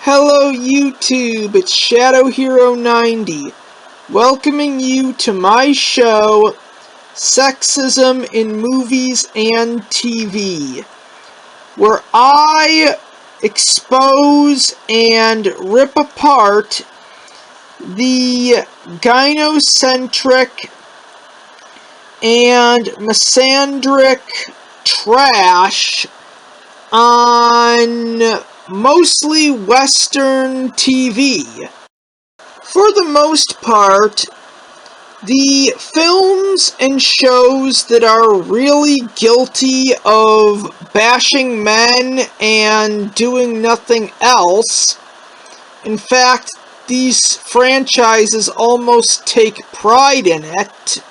Hello YouTube, it's Shadow Hero 90, welcoming you to my show, Sexism in Movies and TV, where I expose and rip apart the gynocentric and misandric trash on mostly Western TV. For the most part, the films and shows that are really guilty of bashing men and doing nothing else, in fact, these franchises almost take pride in it,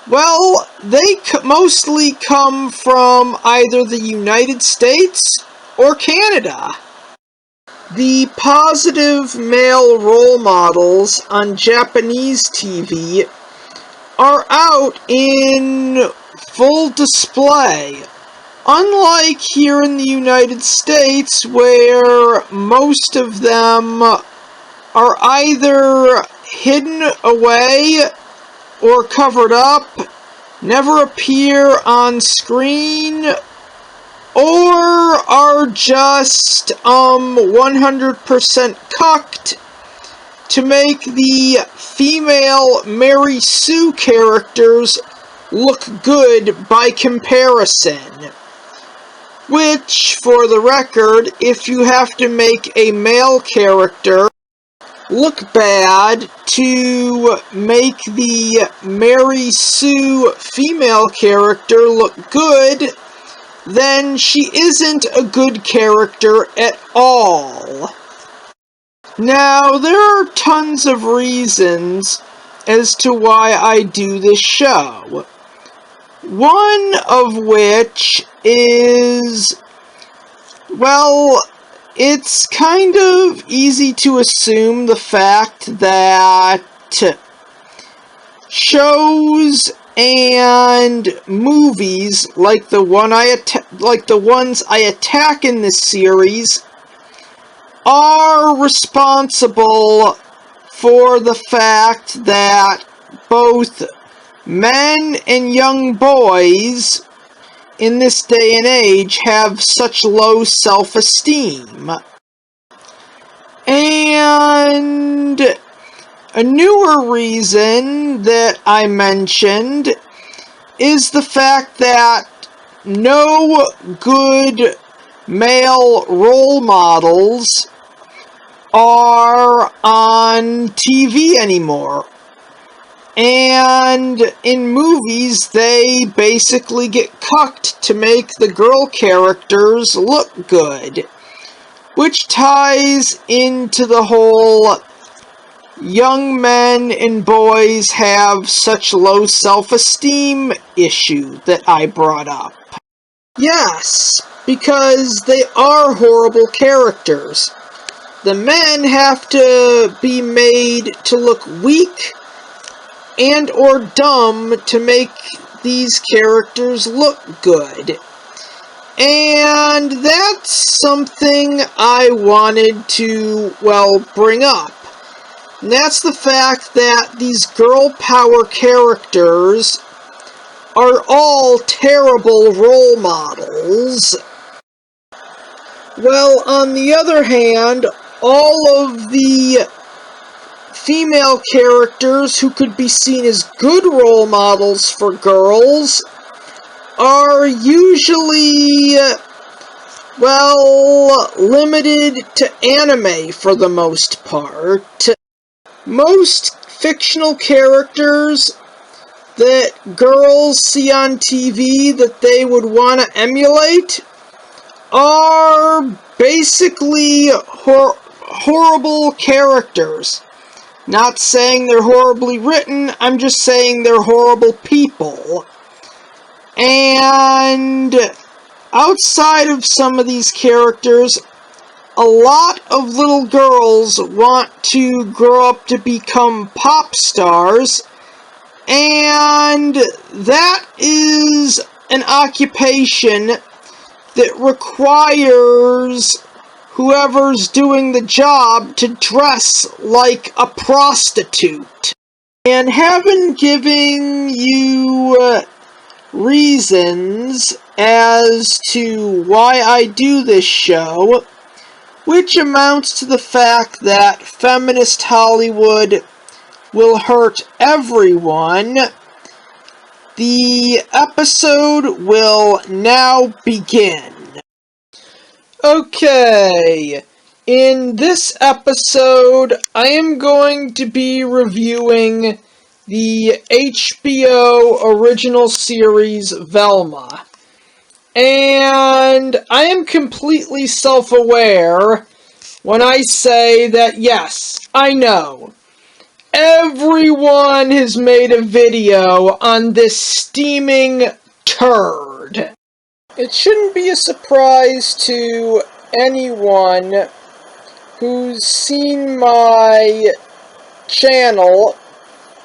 well, they mostly come from either the United States or Canada. The positive male role models on Japanese TV are out in full display, unlike here in the United States, where most of them are either hidden away or covered up, never appear on screen, or are just 100% cucked to make the female Mary Sue characters look good by comparison. Which, for the record, if you have to make a male character look bad to make the Mary Sue female character look good, then she isn't a good character at all. Now, there are tons of reasons as to why I do this show. One of which is, well, it's kind of easy to assume the fact that shows and movies like the ones I attack in this series are responsible for the fact that both men and young boys in this day and age have such low self-esteem. And a newer reason that I mentioned is the fact that no good male role models are on TV anymore. And in movies, they basically get cucked to make the girl characters look good, which ties into the whole young men and boys have such low self-esteem issue that I brought up. Yes, because they are horrible characters. The men have to be made to look weak and or dumb to make these characters look good. And that's something I wanted to, bring up. And that's the fact that these girl power characters are all terrible role models. Well, on the other hand, all of the female characters who could be seen as good role models for girls are usually, limited to anime for the most part. Most fictional characters that girls see on TV that they would want to emulate are basically horrible characters. Not saying they're horribly written, I'm just saying they're horrible people. And outside of some of these characters, a lot of little girls want to grow up to become pop stars, and that is an occupation that requires whoever's doing the job to dress like a prostitute. And haven't given you reasons as to why I do this show, which amounts to the fact that feminist Hollywood will hurt everyone. The episode will now begin. Okay, in this episode, I am going to be reviewing the HBO original series Velma. And I am completely self-aware when I say that yes, I know, everyone has made a video on this steaming turd. It shouldn't be a surprise to anyone who's seen my channel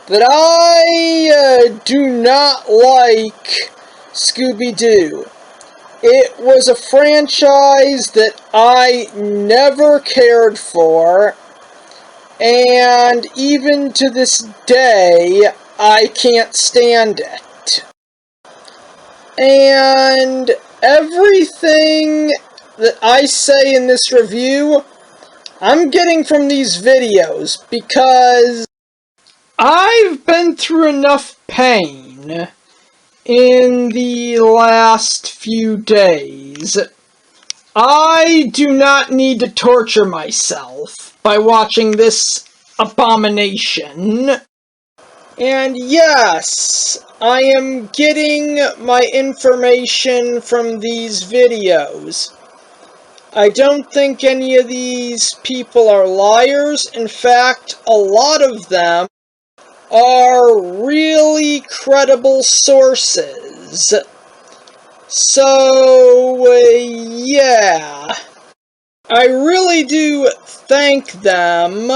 that I do not like Scooby-Doo. It was a franchise that I never cared for, and even to this day, I can't stand it. And everything that I say in this review, I'm getting from these videos, because I've been through enough pain in the last few days. I do not need to torture myself by watching this abomination. And yes, I am getting my information from these videos. I don't think any of these people are liars. In fact, a lot of them are really credible sources. So, yeah. I really do thank them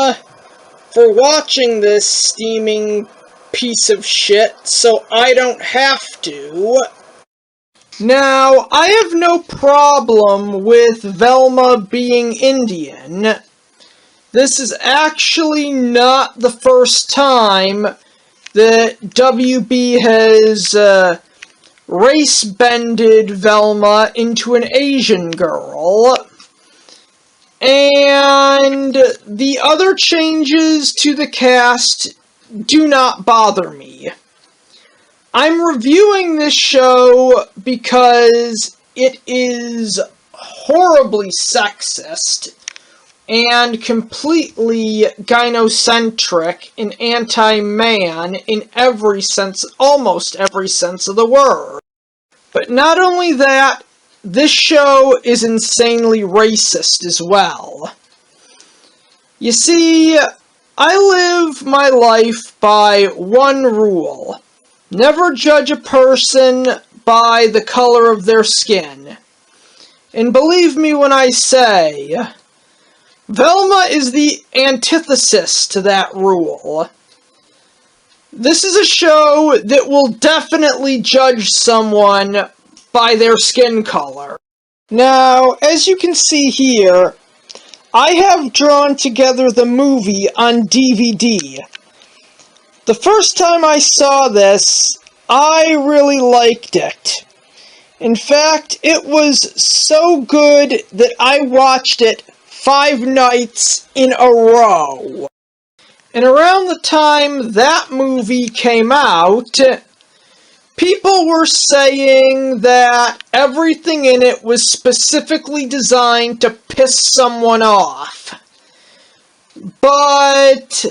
for watching this steaming piece of shit, so I don't have to. Now, I have no problem with Velma being Indian. This is actually not the first time that WB has race-bended Velma into an Asian girl. And the other changes to the cast do not bother me. I'm reviewing this show because it is horribly sexist and completely gynocentric and anti-man in every sense, almost every sense of the word. But not only that, this show is insanely racist as well. You see, I live my life by one rule. Never judge a person by the color of their skin. And believe me when I say, Velma is the antithesis to that rule. This is a show that will definitely judge someone by their skin color. Now, as you can see here, I have drawn together the movie on DVD. The first time I saw this, I really liked it. In fact, it was so good that I watched it 5 nights in a row. And around the time that movie came out, people were saying that everything in it was specifically designed to piss someone off. But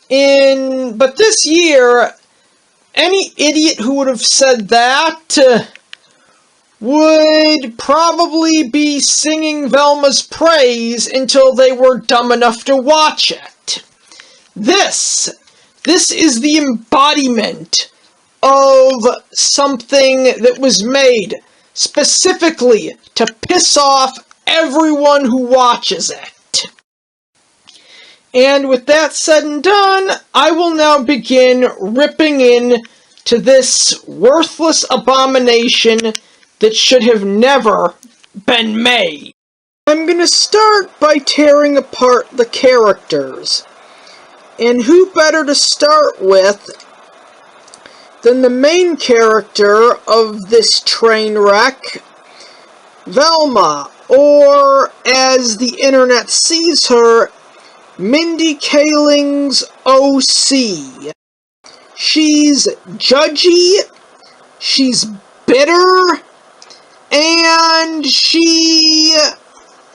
this year, any idiot who would have said that would probably be singing Velma's praise until they were dumb enough to watch it. This is the embodiment of something that was made specifically to piss off everyone who watches it. And with that said and done, I will now begin ripping into this worthless abomination that should have never been made. I'm gonna start by tearing apart the characters. And who better to start with than the main character of this train wreck, Velma, or as the internet sees her, Mindy Kaling's OC. She's judgy, she's bitter, and she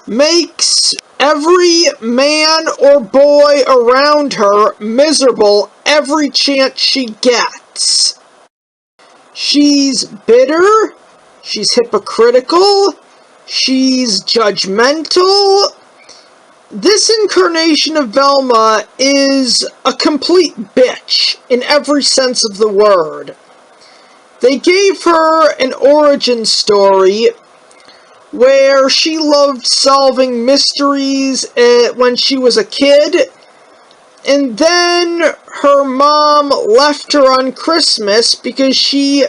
makes every man or boy around her miserable every chance she gets. She's bitter, she's hypocritical, she's judgmental. This incarnation of Velma is a complete bitch in every sense of the word. They gave her an origin story where she loved solving mysteries when she was a kid, and then her mom left her on Christmas because she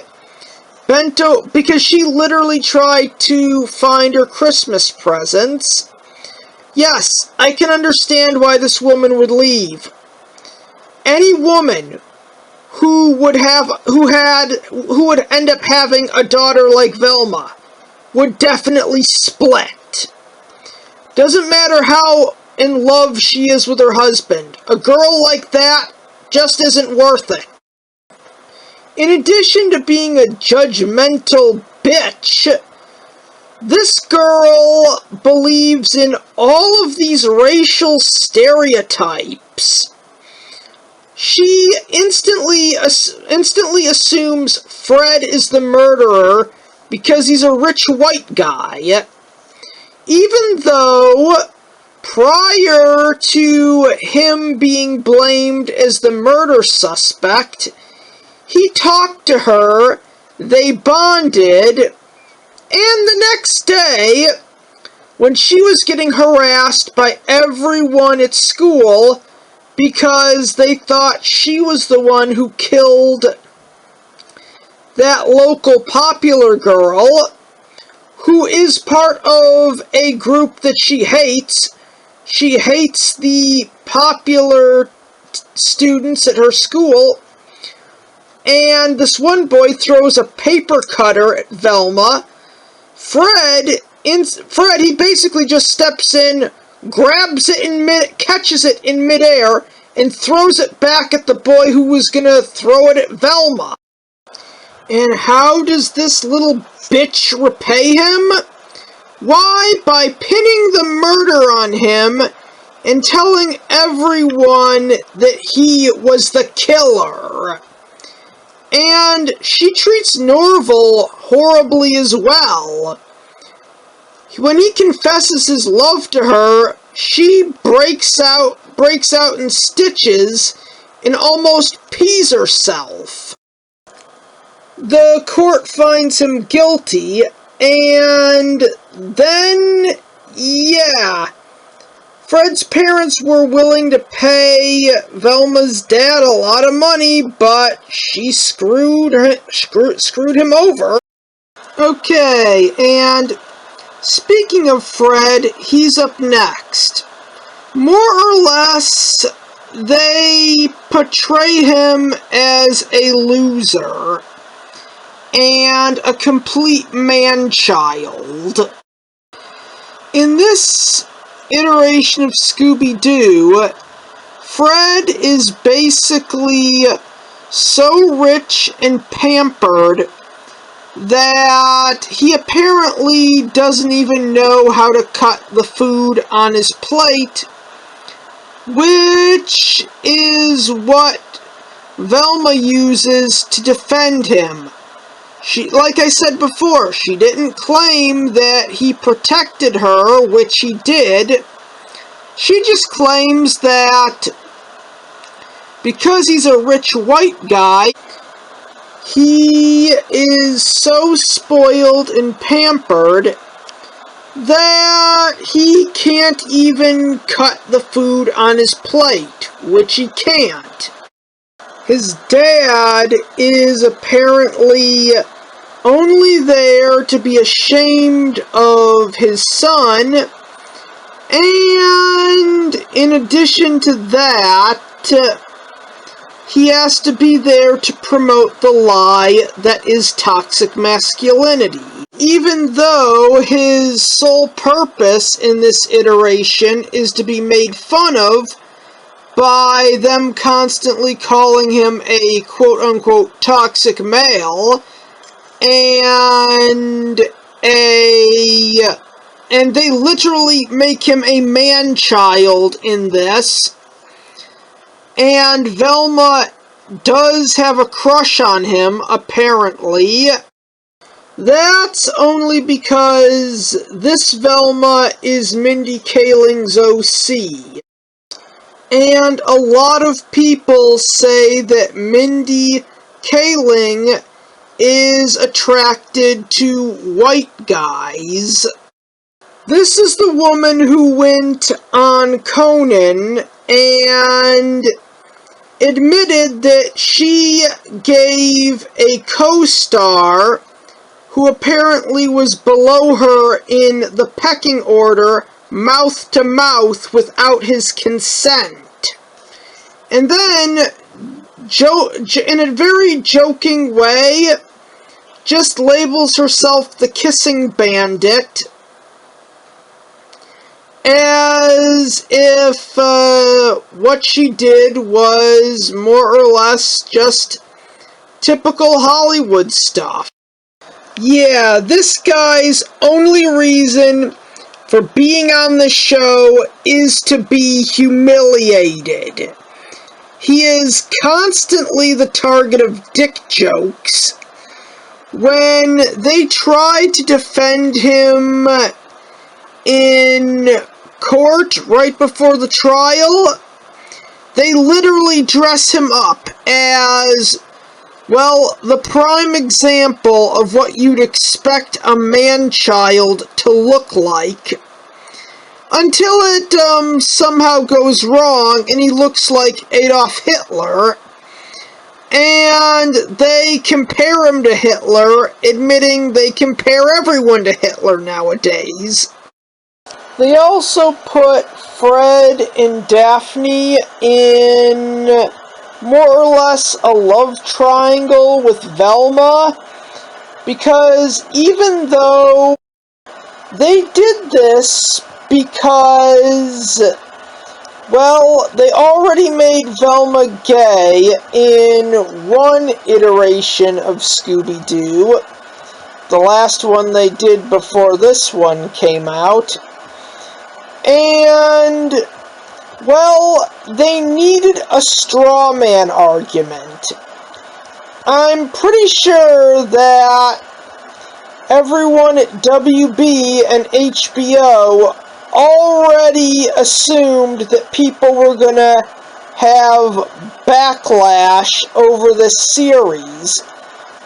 literally tried to find her Christmas presents. Yes, I can understand why this woman would leave. Any woman who would end up having a daughter like Velma would definitely split. Doesn't matter how in love she is with her husband. A girl like that just isn't worth it. In addition to being a judgmental bitch, this girl believes in all of these racial stereotypes. She instantly assumes Fred is the murderer because he's a rich white guy, even though prior to him being blamed as the murder suspect, he talked to her, they bonded, and the next day, when she was getting harassed by everyone at school because they thought she was the one who killed that local popular girl, who is part of a group that she hates. She hates the popular students at her school, and this one boy throws a paper cutter at Velma. Fred, he basically just steps in, grabs it catches it in midair, and throws it back at the boy who was gonna throw it at Velma. And how does this little bitch repay him? Why, by pinning the murder on him and telling everyone that he was the killer. And she treats Norval horribly as well. When he confesses his love to her, she breaks out in stitches and almost pees herself. The court finds him guilty, and then, Fred's parents were willing to pay Velma's dad a lot of money, but she screwed him over. Okay, and speaking of Fred, he's up next. More or less, they portray him as a loser and a complete man-child. In this iteration of Scooby-Doo, Fred is basically so rich and pampered that he apparently doesn't even know how to cut the food on his plate, which is what Velma uses to defend him. Like I said before, she didn't claim that he protected her, which he did. She just claims that because he's a rich white guy, he is so spoiled and pampered that he can't even cut the food on his plate, which he can't. His dad is apparently only there to be ashamed of his son And in addition to that, he has to be there to promote the lie that is toxic masculinity. Even though his sole purpose in this iteration is to be made fun of by them constantly calling him a quote-unquote toxic male, and they literally make him a man-child in this. And Velma does have a crush on him, apparently. That's only because this Velma is Mindy Kaling's OC. And a lot of people say that Mindy Kaling is attracted to white guys. This is the woman who went on Conan and admitted that she gave a co-star, who apparently was below her in the pecking order, mouth to mouth without his consent. And then, in a very joking way, just labels herself the kissing bandit, as if what she did was more or less just typical Hollywood stuff. Yeah, this guy's only reason for being on the show is to be humiliated. He is constantly the target of dick jokes. When they try to defend him in court right before the trial, they literally dress him up as, well, the prime example of what you'd expect a man-child to look like, until it somehow goes wrong and he looks like Adolf Hitler, and they compare him to Hitler, admitting they compare everyone to Hitler nowadays. They also put Fred and Daphne in more or less a love triangle with Velma, because even though they did this because, well, they already made Velma gay in one iteration of Scooby-Doo, the last one they did before this one came out, and, well, they needed a straw man argument. I'm pretty sure that everyone at WB and HBO already assumed that people were gonna have backlash over this series,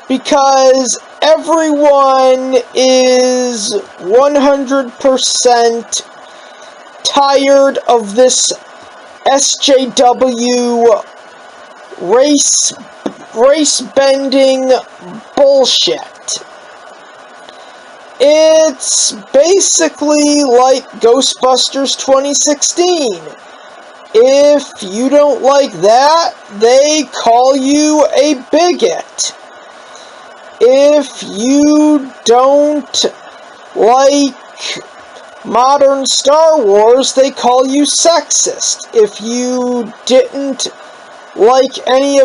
because everyone is 100% tired of this SJW race-bending bullshit. It's basically like Ghostbusters 2016. If you don't like that, they call you a bigot. If you don't like modern Star Wars, they call you sexist. If you didn't like either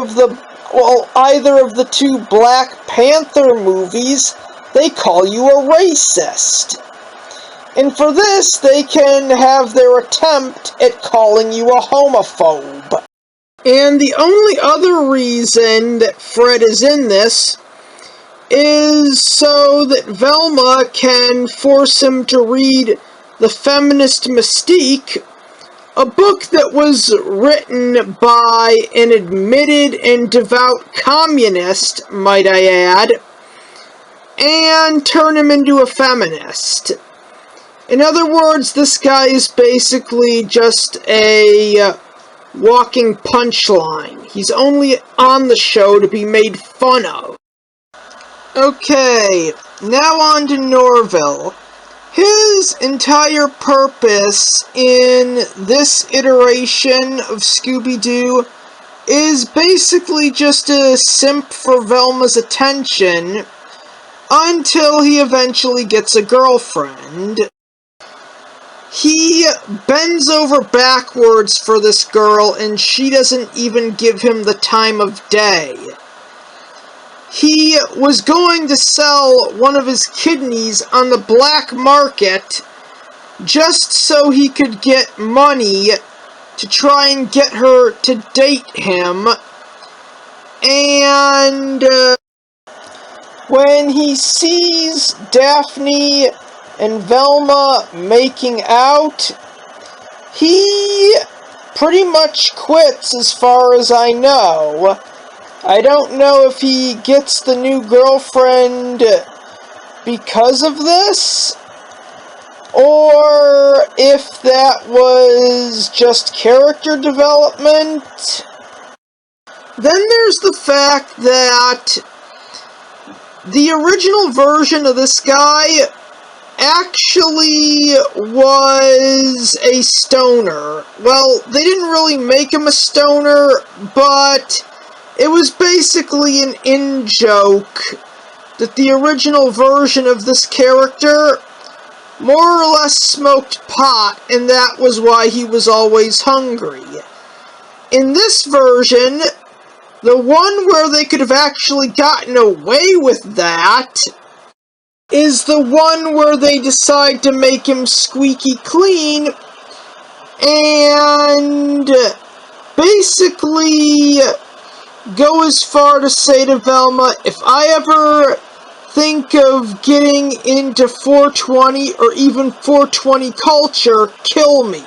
of the two Black Panther movies, they call you a racist. And for this, they can have their attempt at calling you a homophobe. And the only other reason that Fred is in this is so that Velma can force him to read The Feminist Mystique, a book that was written by an admitted and devout communist, might I add, and turn him into a feminist. In other words, this guy is basically just a walking punchline. He's only on the show to be made fun of. Okay, now on to Norville. His entire purpose in this iteration of Scooby-Doo is basically just to simp for Velma's attention until he eventually gets a girlfriend. He bends over backwards for this girl, and she doesn't even give him the time of day. He was going to sell one of his kidneys on the black market just so he could get money to try and get her to date him. And when he sees Daphne and Velma making out, he pretty much quits as far as I know. I don't know if he gets the new girlfriend because of this, or if that was just character development. Then there's the fact that the original version of this guy actually was a stoner. Well, they didn't really make him a stoner, but it was basically an in-joke that the original version of this character more or less smoked pot, and that was why he was always hungry. In this version, the one where they could have actually gotten away with that is the one where they decide to make him squeaky clean and basically go as far to say to Velma, if I ever think of getting into 420 or even 420 culture, kill me.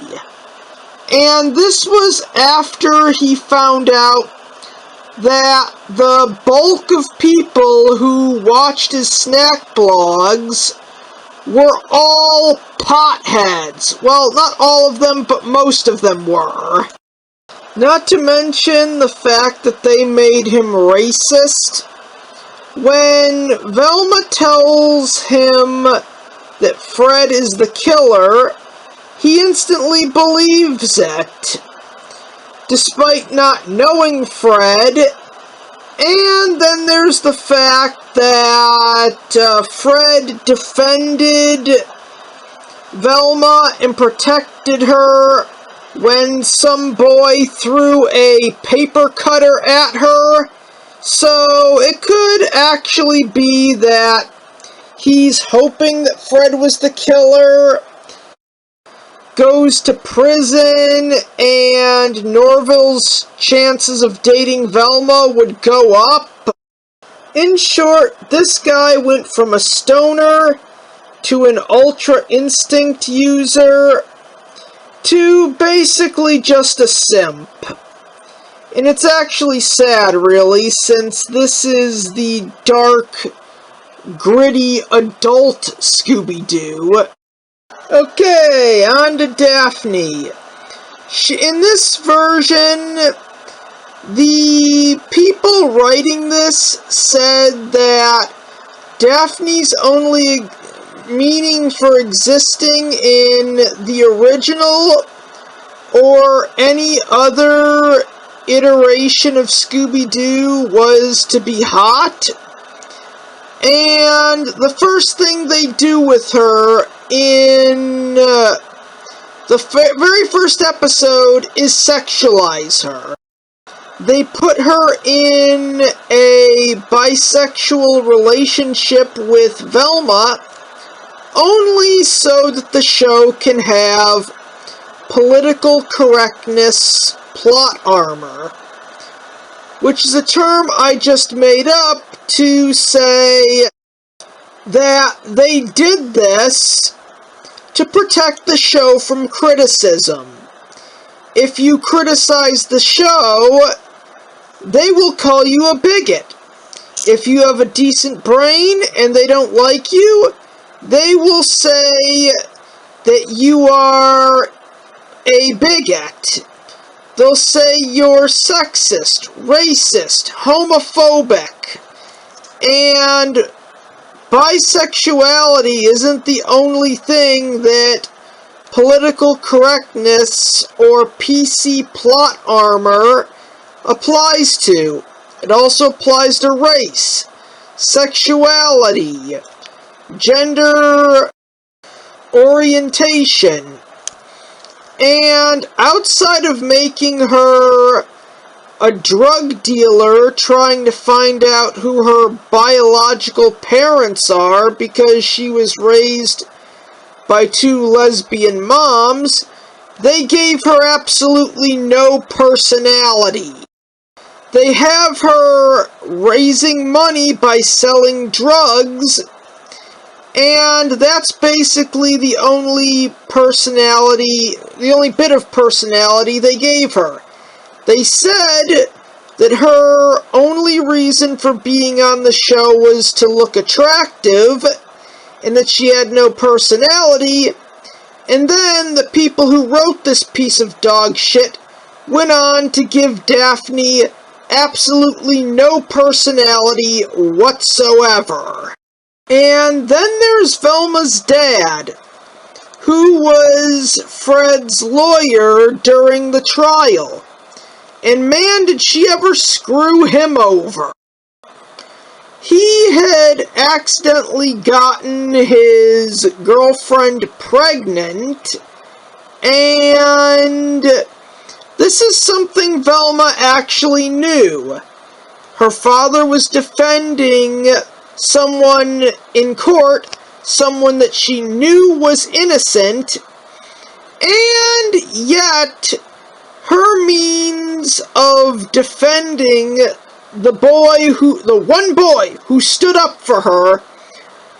And this was after he found out that the bulk of people who watched his snack blogs were all potheads. Well, not all of them, but most of them were. Not to mention the fact that they made him racist. When Velma tells him that Fred is the killer, he instantly believes it, despite not knowing Fred. And then there's the fact that Fred defended Velma and protected her when some boy threw a paper cutter at her. So it could actually be that he's hoping that Fred was the killer, goes to prison, and Norville's chances of dating Velma would go up. In short, this guy went from a stoner to an ultra instinct user to basically just a simp. And it's actually sad, really, since this is the dark, gritty, adult Scooby-Doo. Okay, on to Daphne. In this version, the people writing this said that Daphne's only meaning for existing in the original or any other iteration of Scooby-Doo was to be hot. And the first thing they do with her in the very first episode is sexualize her. They put her in a bisexual relationship with Velma only so that the show can have political correctness plot armor, which is a term I just made up to say that they did this to protect the show from criticism. If you criticize the show, they will call you a bigot. If you have a decent brain and they don't like you, they will say that you are a bigot. They'll say you're sexist, racist, homophobic, and bisexuality isn't the only thing that political correctness or PC plot armor applies to. It also applies to race, sexuality, gender orientation, and outside of making her a drug dealer trying to find out who her biological parents are because she was raised by two lesbian moms, they gave her absolutely no personality. They have her raising money by selling drugs, and that's basically the only personality, the only bit of personality they gave her. They said that her only reason for being on the show was to look attractive, and that she had no personality, and then the people who wrote this piece of dog shit went on to give Daphne absolutely no personality whatsoever. And then there's Velma's dad, who was Fred's lawyer during the trial. And man, did she ever screw him over. He had accidentally gotten his girlfriend pregnant, and this is something Velma actually knew. Her father was defending someone in court, someone that she knew was innocent, and yet her means of defending the one boy who stood up for her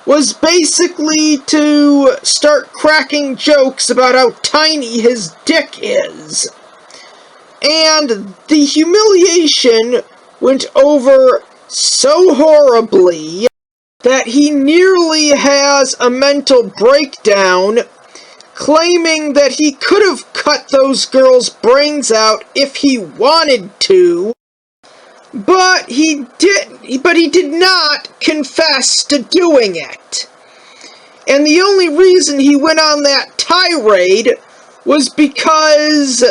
was basically to start cracking jokes about how tiny his dick is. And the humiliation went over so horribly that he nearly has a mental breakdown, claiming that he could have cut those girls' brains out if he wanted to, but he did not confess to doing it. And the only reason he went on that tirade was because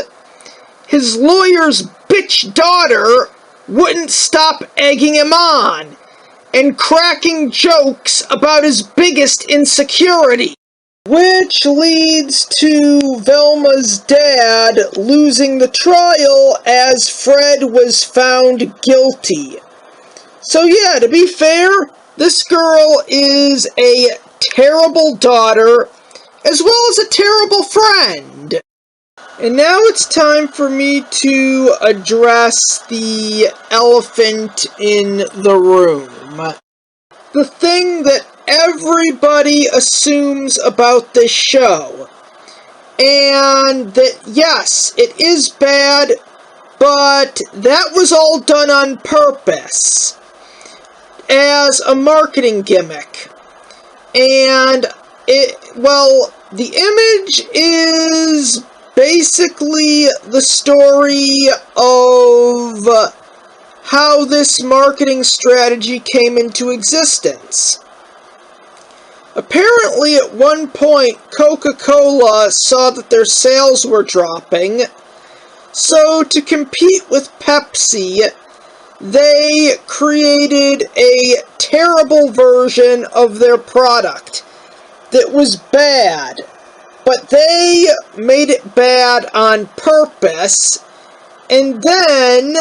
his lawyer's bitch daughter wouldn't stop egging him on and cracking jokes about his biggest insecurity. Which leads to Velma's dad losing the trial as Fred was found guilty. So yeah, to be fair, this girl is a terrible daughter, as well as a terrible friend. And now it's time for me to address the elephant in the room. The thing that everybody assumes about this show. And that, yes, it is bad, but that was all done on purpose as a marketing gimmick. And the image is basically the story of how this marketing strategy came into existence. Apparently, at one point, Coca-Cola saw that their sales were dropping, so to compete with Pepsi, they created a terrible version of their product that was bad, but they made it bad on purpose, and then,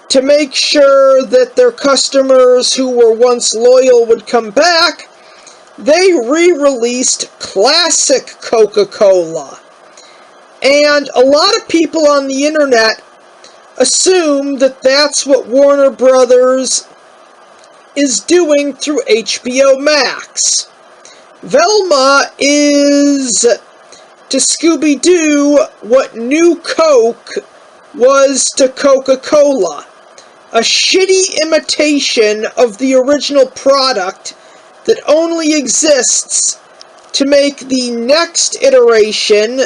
to make sure that their customers who were once loyal would come back, they re-released classic Coca-Cola. And a lot of people on the internet assume that that's what Warner Brothers is doing through hbomax. Velma is to Scooby-Doo what New Coke was to Coca-Cola. A shitty imitation of the original product that only exists to make the next iteration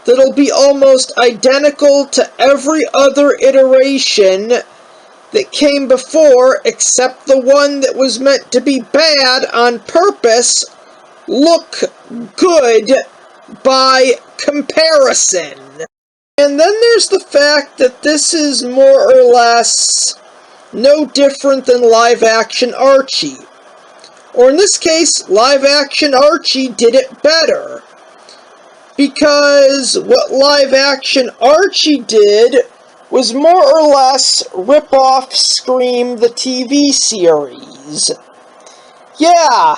that'll be almost identical to every other iteration that came before, except the one that was meant to be bad on purpose, look good by comparison. And then there's the fact that this is more or less no different than live-action Archie. Or in this case, live-action Archie did it better. Because what live-action Archie did was more or less rip off Scream the TV series. Yeah,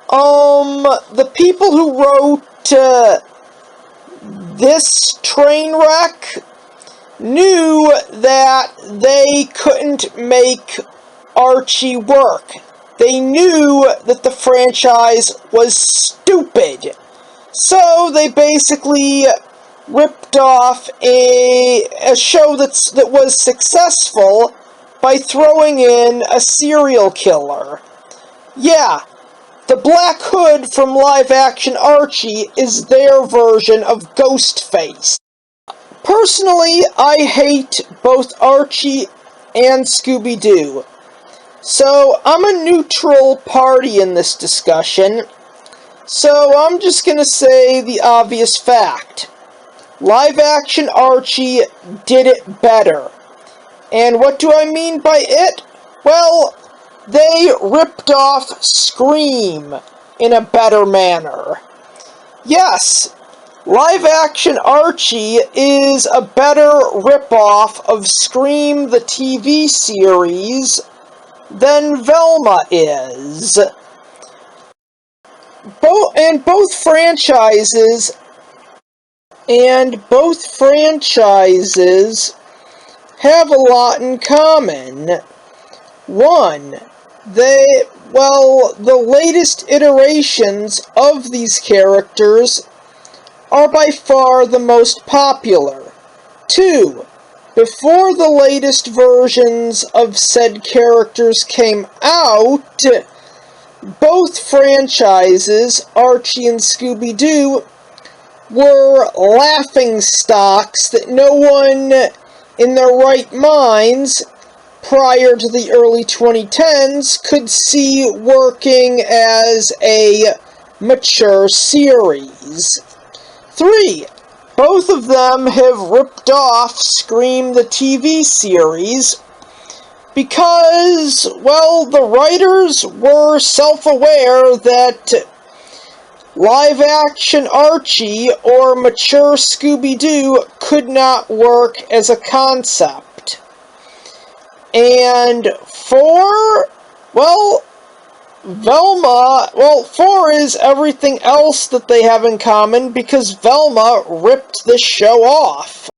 the people who wrote this train wreck knew that they couldn't make Archie work. They knew that the franchise was stupid. So they basically ripped off a show that was successful by throwing in a serial killer. Yeah, the Black Hood from live-action Archie is their version of Ghostface. Personally, I hate both Archie and Scooby-Doo. So I'm a neutral party in this discussion. So I'm just gonna say the obvious fact. Live-action Archie did it better. And what do I mean by it? Well, they ripped off Scream in a better manner. Yes, live-action Archie is a better rip-off of Scream the TV series than Velma is. Both franchises have a lot in common. One, the latest iterations of these characters are by far the most popular. Two, before the latest versions of said characters came out, both franchises, Archie and Scooby-Doo, were laughingstocks that no one in their right minds prior to the early 2010s could see working as a mature series. 3. Both of them have ripped off Scream the TV series because, well, the writers were self-aware that live-action Archie or mature Scooby-Doo could not work as a concept. And 4, well, Velma, 4 is everything else that they have in common because Velma ripped this show off.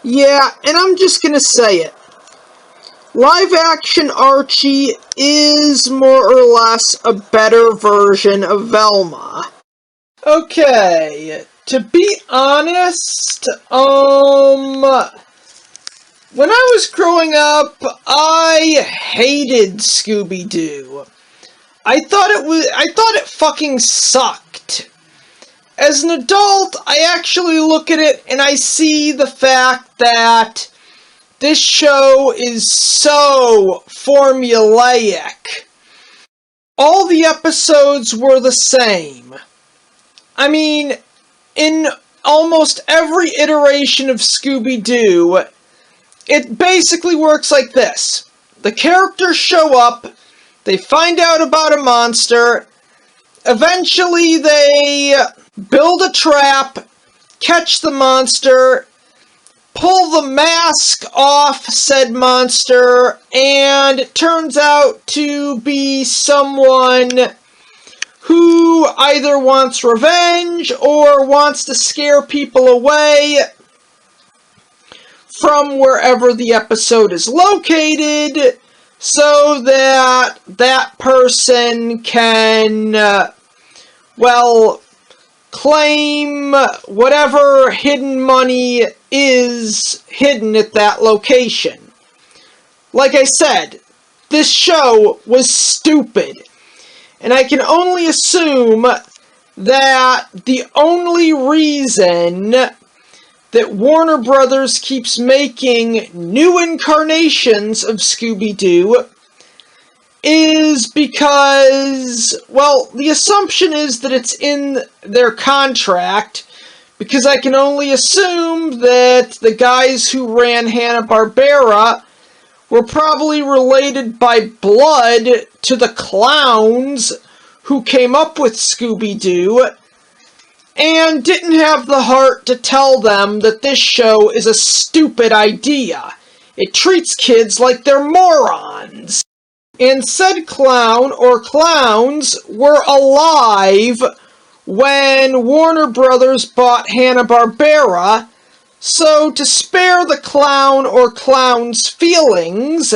Yeah, and I'm just gonna say it. Live-action Archie is more or less a better version of Velma. Okay, to be honest, when I was growing up, I hated Scooby-Doo. I thought it fucking sucked. As an adult, I actually look at it and I see the fact that this show is so formulaic. All the episodes were the same. I mean, in almost every iteration of Scooby-Doo, it basically works like this. The characters show up, they find out about a monster, eventually they build a trap, catch the monster, pull the mask off said monster, and it turns out to be someone who either wants revenge or wants to scare people away from wherever the episode is located so that that person can, claim whatever hidden money is hidden at that location. Like I said, this show was stupid. And I can only assume that the only reason that Warner Brothers keeps making new incarnations of Scooby-Doo is because, well, the assumption is that it's in their contract, because I can only assume that the guys who ran Hanna-Barbera were probably related by blood to the clowns who came up with Scooby-Doo, and didn't have the heart to tell them that this show is a stupid idea. It treats kids like they're morons. And said clown or clowns were alive when Warner Brothers bought Hanna-Barbera, so to spare the clown or clown's feelings,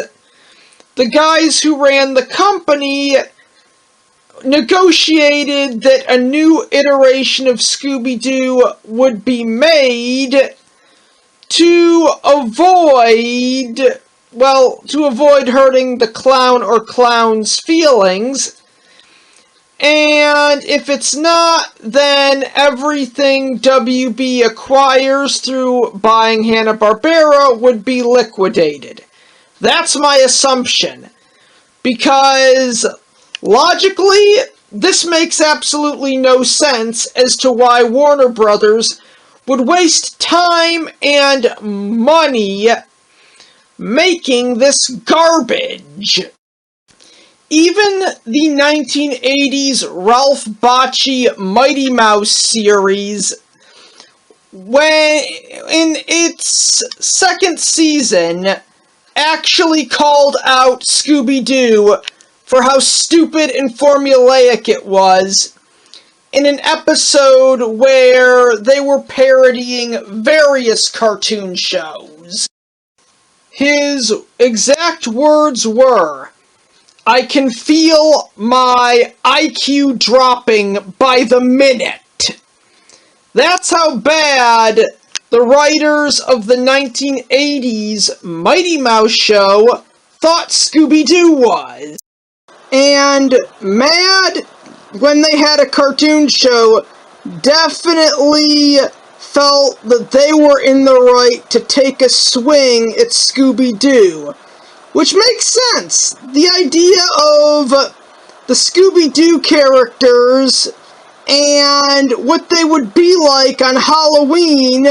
the guys who ran the company negotiated that a new iteration of Scooby-Doo would be made to avoid hurting the clown or clown's feelings. And if it's not, then everything WB acquires through buying Hanna-Barbera would be liquidated. That's my assumption. Because logically, this makes absolutely no sense as to why Warner Brothers would waste time and money making this garbage. Even the 1980s Ralph Bakshi Mighty Mouse series, when in its second season, actually called out Scooby-Doo for how stupid and formulaic it was in an episode where they were parodying various cartoon shows. His exact words were, "I can feel my IQ dropping by the minute." That's how bad the writers of the 1980s Mighty Mouse show thought Scooby-Doo was. And Mad, when they had a cartoon show, definitely felt that they were in the right to take a swing at Scooby-Doo. Which makes sense. The idea of the Scooby-Doo characters and what they would be like on Halloween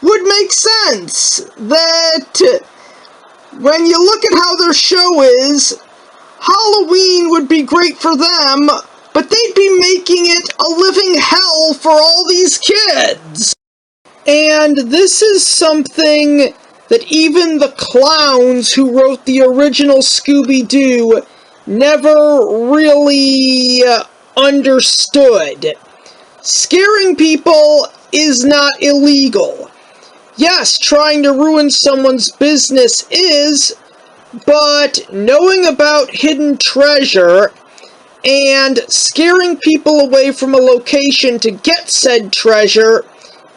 would make sense. That when you look at how their show is, Halloween would be great for them, but they'd be making it a living hell for all these kids. And this is something that even the clowns who wrote the original Scooby-Doo never really understood. Scaring people is not illegal. Yes, trying to ruin someone's business is, but knowing about hidden treasure and scaring people away from a location to get said treasure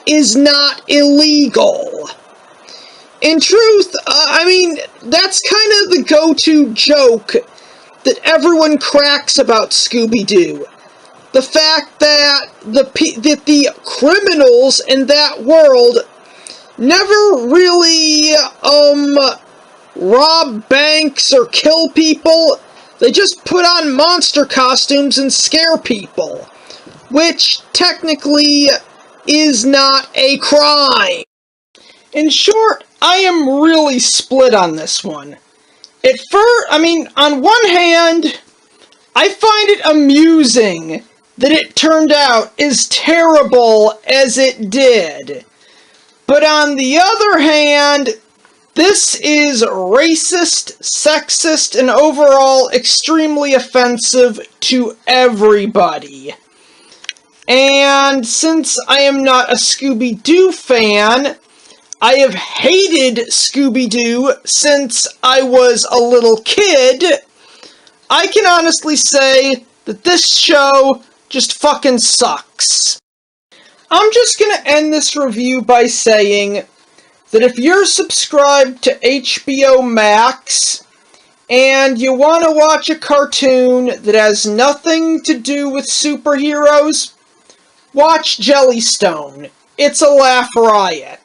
is not illegal. In truth, that's kind of the go-to joke that everyone cracks about Scooby-Doo. The fact that the criminals in that world never really, rob banks or kill people. They just put on monster costumes and scare people, which technically is not a crime. In short, I am really split on this one. On one hand, I find it amusing that it turned out as terrible as it did. But on the other hand, this is racist, sexist, and overall extremely offensive to everybody. And since I am not a Scooby-Doo fan, I have hated Scooby-Doo since I was a little kid, I can honestly say that this show just fucking sucks. I'm just gonna end this review by saying that if you're subscribed to hbomax and you want to watch a cartoon that has nothing to do with superheroes, watch Jellystone. It's a laugh riot.